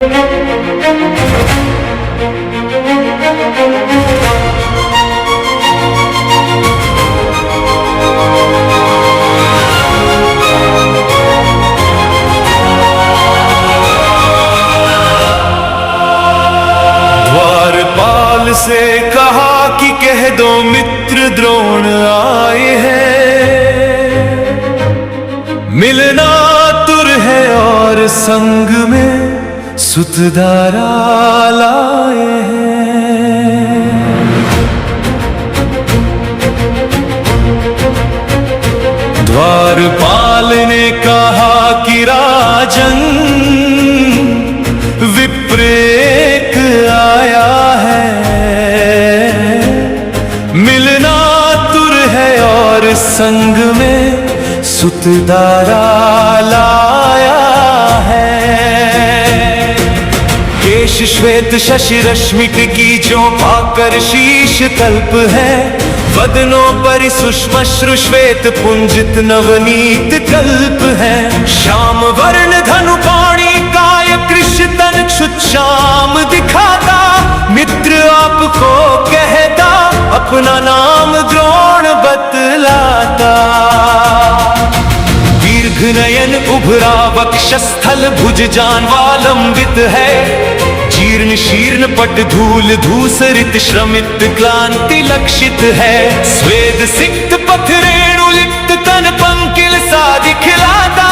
द्वारपाल से कहा कि कह दो मित्र द्रोण आए हैं, मिलना तुर है और संग में सुतदारा लाए हैं। द्वारपाल ने कहा कि राजन विप्रेक आया है, मिलना तुर है और संग में सुतदारा लाया है। केश श्वेत शशि रश्मिक की जो पाकर शीश तल्प है, वदनों पर सुष्मश्रु श्वेत पुंजित नवनीत कल्प है। श्याम वर्ण धनु पाणी काय कृष्ण तन क्षुत श्याम दिखाता, मित्र आपको कहता अपना नाम द्रोण बतलाता। दीर्घ नयन उभरा वक्षस्थल भुज जानवालंबित है, जीर्ण शीर्ण पट धूल धूसरित श्रमित क्लांति लक्षित है। स्वेद सिक्त पथ रेणु लिप्त तन पंकिल सा दिखलाता,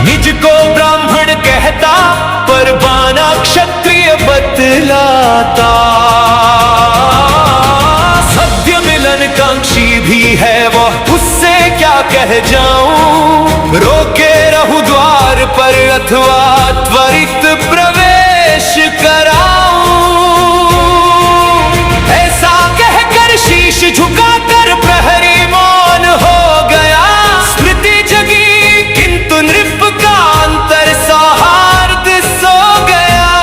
निज को ब्राह्मण कहता पर बाना क्षत्रिय बतलाता। सद्य मिलन कांक्षी भी है वह, उससे क्या कह जाऊं, रोके रहूं द्वार पर अथवा त्वरित प्रवेश कराऊं। ऐसा कहकर शीश झुकाकर प्रहरी मौन हो गया, स्मृति जगी किंतु नृप का अंतर सौहार्द सो गया।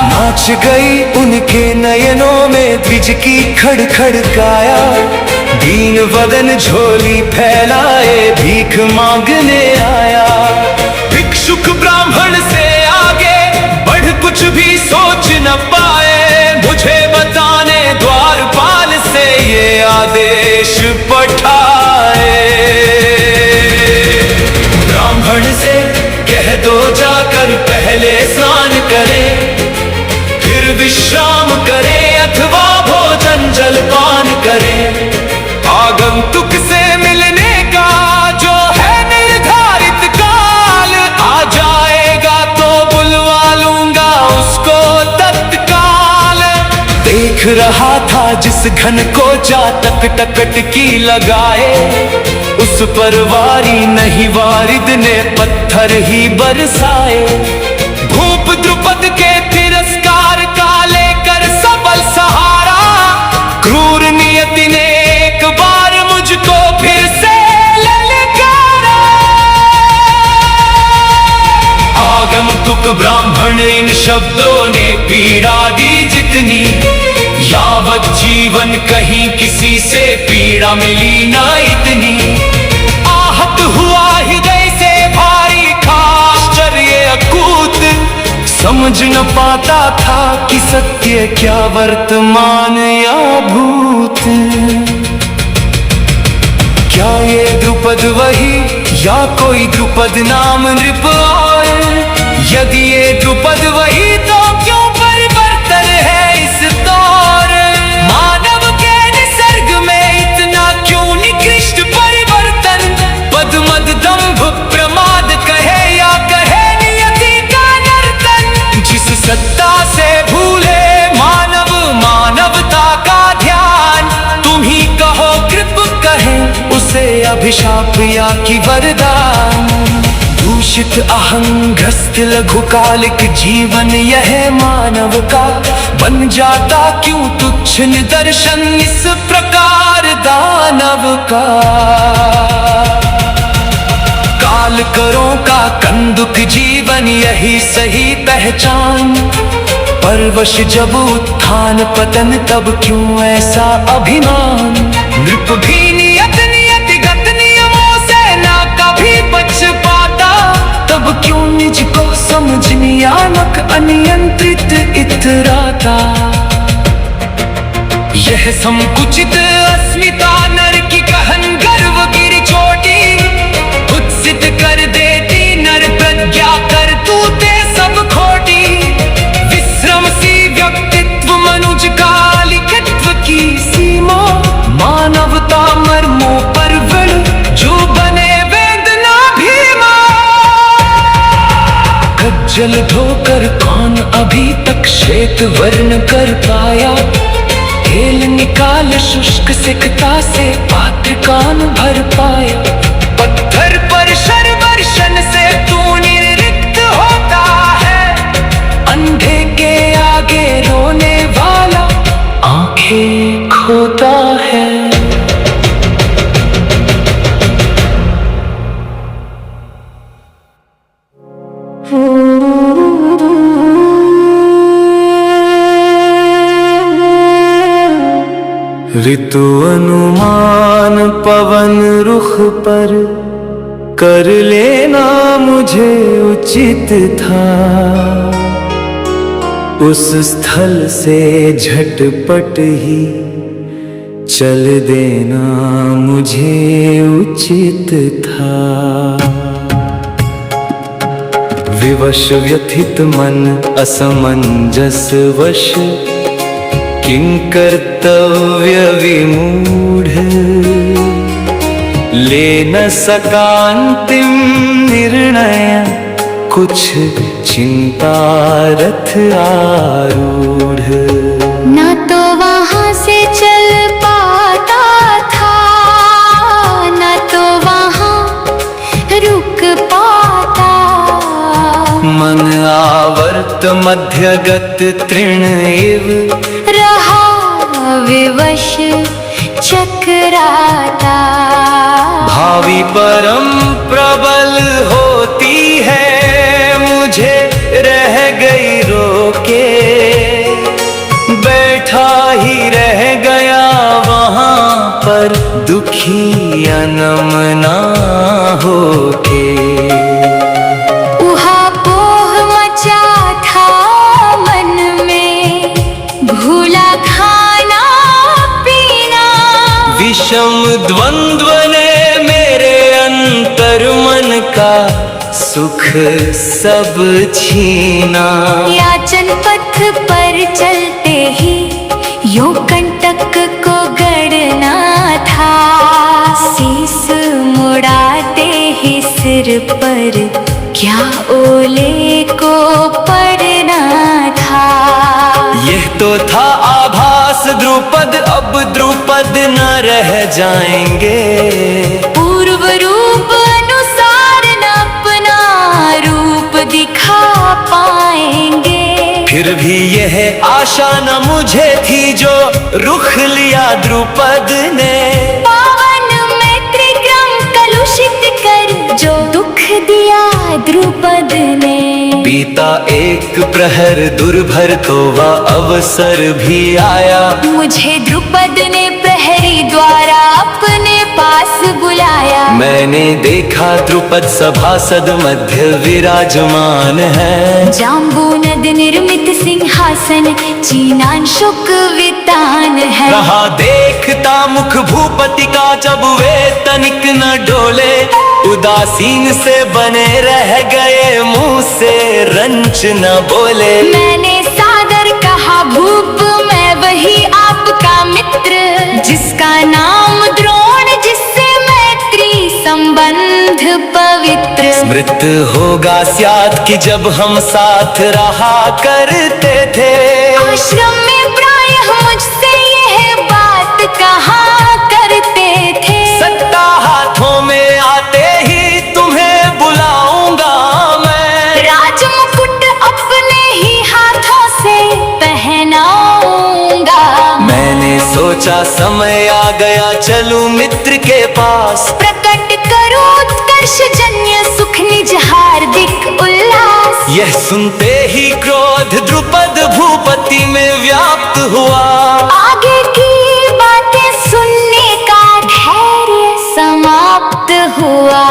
नाच गई उनके नयनों में द्विज की खड़खड़ काया, दीन वदन झोली फैलाए भीख मांगने आया। भिक्षुक ब्राह्मण से आगे बढ़ कुछ भी सोच न पाए, मुझे बताने द्वारपाल से ये आदेश पठाए। ब्राह्मण से कह दो जाकर पहले स्नान करे, फिर विश्राम करे अथवा भोजन जलपान करे। आगंतुक से मिलने का जो है निर्धारित काल, आ जाएगा तो बुलवा लूंगा उसको तत्काल। देख रहा था जिस घन को जातक टकटकी लगाए, उस पर वारी नहीं वारिद ने पत्थर ही बरसाए। भूप द्रुपद के तिरस्कार का लेकर सबल सहारा, क्रूर नियति ने एक बार मुझको फिर से ललकारा। आगंतुक ब्राह्मण इन शब्दों ने पीड़ा दी जितनी, यावत जीवन कहीं किसी से पीड़ा मिली ना इतनी। आहत हुआ हृदय से भारी आश्चर्य अकूत, समझ न पाता था कि सत्य क्या वर्तमान या भूत। क्या ये द्रुपद वही या कोई द्रुपद नाम नृप और, यदि ये द्रुपद वही तो क्यों परिवर्तन है इस दौर। मानव के निसर्ग में इतना क्यों निकृष्ट परिवर्तन, पद मद दंभ प्रमाद कहे या कहे नियति का नर्तन। जिस सत्ता से भूले मानव मानवता का ध्यान, तुम ही कहो कृप कहे उसे अभिशाप या कि वरदान। दूषित अहंग्रस्त लघुकालिक जीवन यह मानव का, बन जाता क्यों तुच्छ निदर्शन इस प्रकार दानव का। काल करों का कंदुक जीवन यही सही पहचान, परवश जब उत्थान पतन तब क्यों ऐसा अभिमान। नृप भी नियत नियतिगत नियमों से ना कभी बच पाता, तब क्यों निज को समझ नियामक अनियंत्रित इतराता। यह संकुचित अस्मिता नर की गहन गर्व गिर चोटी, उत्सित कर देती नर प्रज्ञा कर तूते सब खोटी। विश्रम सी व्यक्तित्व मनुज का लिखित्व की सीमा, मानवता मर्मों पर विड़ जो बने वेदना भीमा। गज्जल ढोकर कौन अभी तक श्वेत वर्ण कर पाया, खेल निकाल शुष्क सिकता से पात्र कान भर पाया। पत्थर पर शर्वर्षण से तू निर्रिक्त होता है, अंधे के आगे रोने वाला आंखें खोता है। ऋतु अनुमान पवन रुख पर कर लेना मुझे उचित था, उस स्थल से झटपट ही चल देना मुझे उचित था। विवश व्यथित मन असमंजस वश, किं कर्तव्य विमूढ़, ले न सका अंतिम निर्णय कुछ चिंता रथ आरूढ़। न तो वहाँ से चल पाता था, न तो वहाँ रुक पाता। मन आवर्त मध्यगत तृण इव, रहा विवश चकराता। भावी परम प्रबल होती है, मुझे रह गई रोके। बैठा ही रह गया वहाँ पर दुखी अनमना होके। उहापोह मचा था मन में, भूला खाना पीना। विषम द्वंद्व ने मेरे अंतर मन का सुख सब छीना। याचन पथ पर चलते ही यूं कंटक को गड़ना था, शीस मुड़ाते ही सिर पर क्या ओले को पड़ना था। यह तो था आभास द्रुपद, अब द्रुपद न रह जाएंगे। पूर्व रूप अनुसार न अपना रूप दिखा पाएंगे। फिर भी यह आशा न मुझे थी जो रुख लिया द्रुपद ने। पावन में त्रिक्रम कलुषित कर जो दुख दिया द्रुपद ने। बीता एक प्रहर दुर्भर तो वह अवसर भी आया, मुझे द्रुपद ने प्रहरी द्वारा अपने पास बुलाया। मैंने देखा द्रुपद सभासद मध्य विराजमान है। जाम्बू नद निर्मित सिंहासन चीनांशुक वितान है। रहा देखता मुख भूपति का जब वे तनिक न डोले, उदासीन से बने रह गए मुंह से रंच न बोले। मैंने सादर कहा भूप मैं वही आपका मित्र, जिसका नाम द्रोण जिससे मैत्री संबंध पवित्र। स्मृत होगा स्यात् कि जब हम साथ रहा करते थे, आश्रम में प्रायः मुझसे यह बात कहा करते थे। सत्ता हाथों में आते ही तुम्हें बुलाऊंगा मैं, राजमुकुट अपने ही हाथों से पहनाऊंगा। मैंने सोचा समय आ गया चलूं मित्र के पास, प्रकट करो उत्कर्ष जन्य सुख निज हार्दिक उल्लास। यह सुनते ही क्रोध द्रुपद भूपति में व्याप्त हुआ। आगे की बातें सुनने का धैर्य समाप्त हुआ।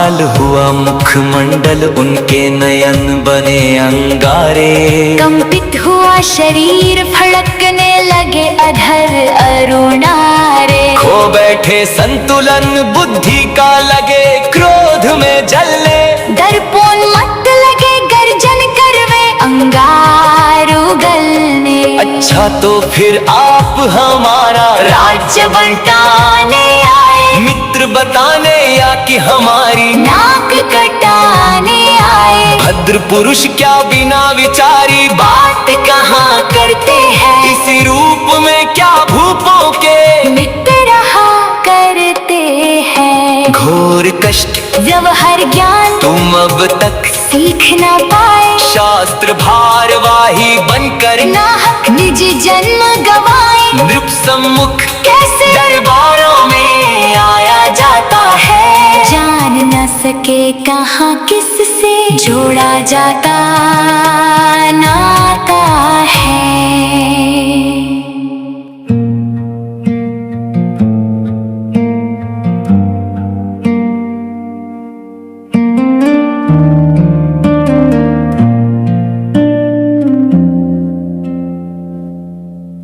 लाल हुआ मुखमंडल, उनके नयन बने अंगारे। कंपित हुआ शरीर, फड़कने लगे अधर अरुणारे। खो बैठे संतुलन, बुद्धि का लगे क्रोध में जलने। दर्पोन्मत्त लगे गर्जन करवे, अंगार उगलने। अच्छा तो फिर आप हमारा राज्य बंटाने आए, मित्र बताने या कि हमारी नाक कटाने आए। भद्र पुरुष क्या बिना विचारी बात कहाँ करते हैं, इसी रूप में क्या भूपों के मित्र रहा करते हैं। घोर कष्ट व्यवहार ज्ञान तुम अब तक सीख न पाए, शास्त्र भारवाही बनकर नाहक निज जन्म गवाए। नृप सम्मुख कैसे दरबारों में आया जाता है, जान न सके कहाँ किससे जोड़ा जाता नाता है।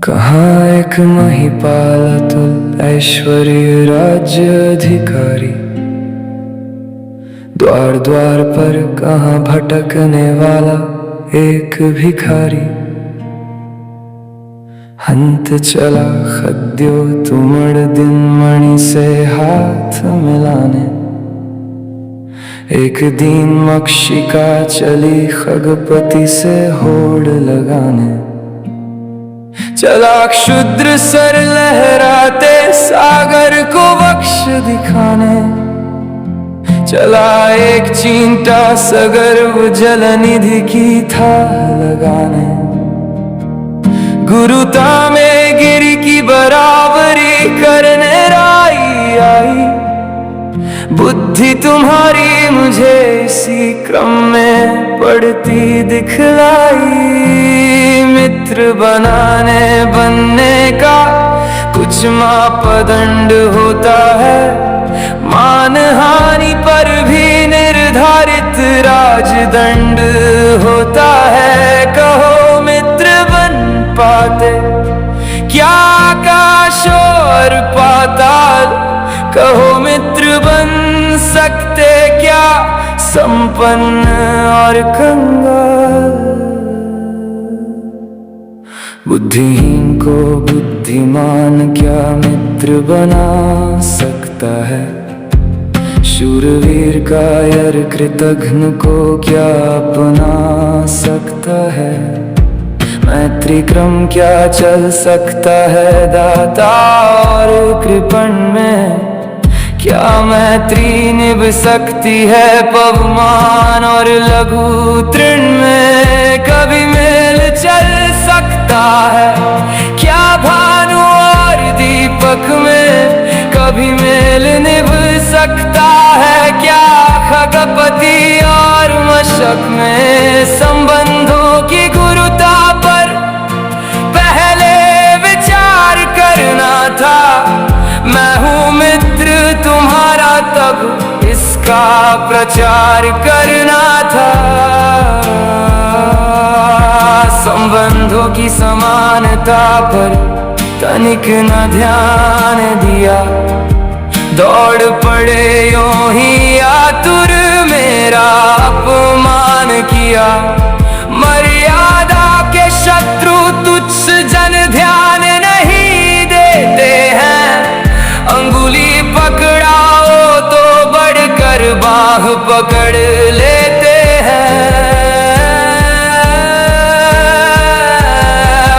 कहाँ एक महिपाल अतुल ऐश्वर्य राज्य अधिकारी, द्वार द्वार पर कहाँ भटकने वाला एक भिखारी। हंत चला खद्यो तुमड़ दिन मणि से हाथ मिलाने। एक दीन मक्षिका चली खगपति से होड़ लगाने। चला क्षुद्र सर लहराते सागर को वक्ष दिखाने। चला एक चींटा सगर्व जल निधि की था लगाने। गुरुता में गिरी की बराबरी करने राई आई। बुद्धि तुम्हारी मुझे इसी क्रम में पड़ती दिखलाई। मित्र बनाने बनने का कुछ मापदंड होता है, मान हानि पर भी निर्धारित राजदंड होता है। कहो मित्र बन पाते क्या आकाश और पाताल, कहो मित्र बन सकते क्या संपन्न और कंगाल। बुद्धिहीन को बुद्धिमान क्या मित्र बना सकता है। शूरवीर कायर कृतघ्न को क्या अपना सकता है। मैत्री क्रम क्या चल सकता है दाता और कृपण में। क्या मैत्री निभ सकती है पवमान और लघु तृण में। कभी मेल चल सकता है क्या भानु और दीपक में। कभी मेल निभ सकता है क्या खगपति और मशक में। संबंधों की गुरुता पर पहले विचार करना था। मैं हूँ मित्र तुम्हारा तब इसका प्रचार करना था। संबंधों की समानता पर तनिक न ध्यान दिया। दौड़ पड़े यों ही आतुर मेरा अपमान किया। मर्यादा के शत्रु तुच्छ जन ध्यान नहीं देते हैं। अंगुली पकड़ाओ तो बढ़कर बाह पकड़ लेते हैं।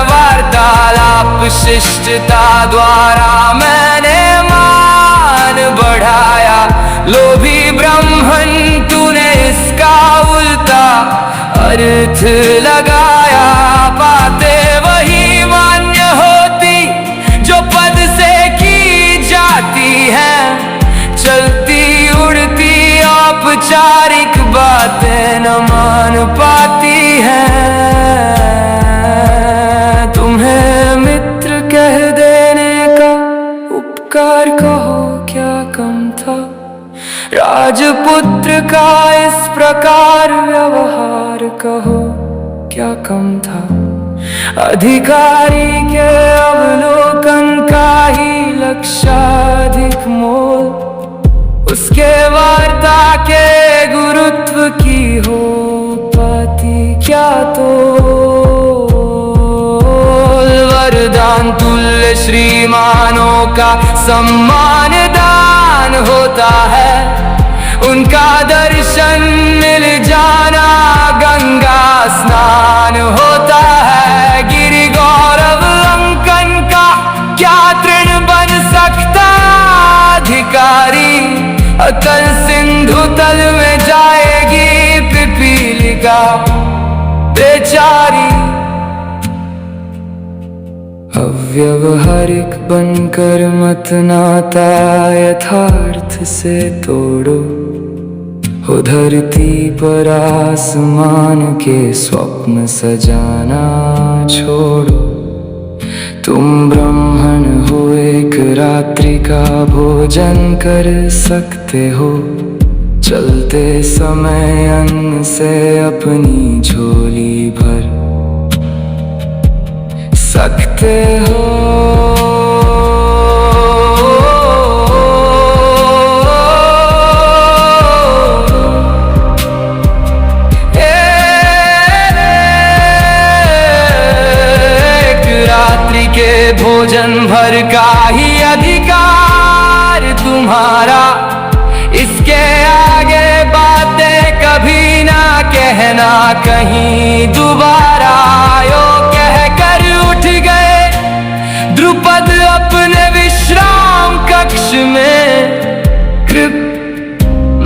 वार्तालाप शिष्टता द्वारा मैंने मान बढ़ाया। लोभी ब्राह्मण तूने इसका उल्टा अर्थ लगाया। बातें वही मान्य होती जो पद से की जाती है। चलती उड़ती औपचारिक बातें न मान पाती हैं। तुम्हें मित्र कह देने का उपकार कहो क्या कम था। राजपुत्र का इस प्रकार व्यवहार कहो क्या कम था। अधिकारी के अवलोकन का ही लक्षाधिक मोल, उसके वार्ता के गुरुत्व की हो पाती क्या तो। वरदान तुल्य श्रीमानों का सम्मान दान होता है, उनका दर्शन मिल जाना गंगा स्नान होता है। गिरि गौरव अंकन का क्या तृण बन सकता अधिकारी, अतल सिंधु तल में जाएगी पिपीलिका बेचारी। अव्यवहारिक बनकर मत नाता यथार्थ से तोड़ो, हो धरती पर आसमान के स्वप्न सजाना छोड़ो। तुम ब्राह्मण हो एक रात्रि का भोजन कर सकते हो, चलते समय अन्न से अपनी झोली भर सकते हो। एक रात्रि के भोजन भर का ही अधिकार तुम्हारा, इसके आगे बातें कभी ना कहना कहीं दोबारा। यो कहकर उठ गए द्रुपद अपने विश्राम कक्ष में, कृप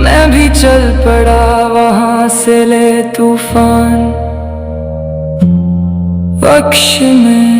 मैं भी चल पड़ा वहां से ले तूफान पक्ष में।